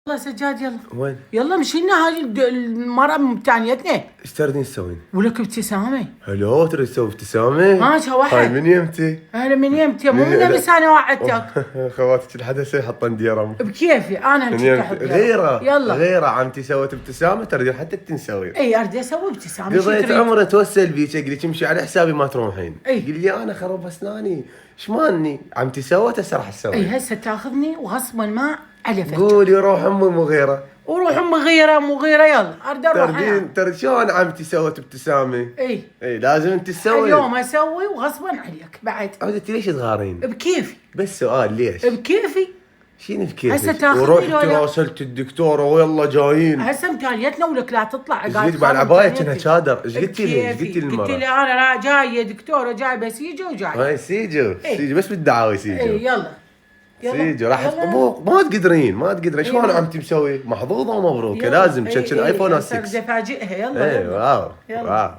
يلا سجاد يلا. وين؟ يلا مشينا هاي المرة متانيتنا. ايش تردين تسوين؟ ولك ابتسامة. هلو تريد تسوي ابتسامة؟ ها شوحت. هاي من يمتي؟ انا من يمتى مو من بس انا وعدتك. خواتك الحدث يحطن ديرم. بكيفي انا من همشي يمتي تحت غيره يلا غيره عمتي سوت ابتسامة تردين حتى تنسوي. اي اريد اسوي ابتسامة. قضيت عمري اتوسل بيك اقول لك امشي على حسابي ما تروحين. اي قل لي انا خرب اسناني ايش ماني عمتي سوت هسه راح اسوي. اي هسه تاخذني وغصبا ما علفت. قولي روح امي مغيره. وروح مغيرة يلا اريد اروح أنا. ترد شلون عمتي سوت ابتسامه. اي لازم انت تسوي. اليوم اسوي وغصبا عليك بعد. عودتي ليش تغارين؟ بكيفي بس سؤال ليش؟ بكيفي. شنو بكيفك؟ هسه تاخذني ورحت ولا؟ راسلت الدكتوره ويلا جايين. هسه متانيتنا ولك لا تطلع ايش قلت بعد عباية كأنها شادر، ايش قلت لي؟ ايش بكيفي. قلت لي قلت المرة؟ لي انا جايه دكتوره جايبه سيجو وجايه. هاي سيجو، إيه. سيجو بس بالدعاوي سيجو. اي يلا سيجو راح يلا. ابوك ما تقدرين شلون يلا. عمتي مسوي؟ محظوظه ومبروكه يلا. لازم إي شنشن إي ايفون هسه 6. بدي افاجئها يلا اي يلا واو يلا. واو.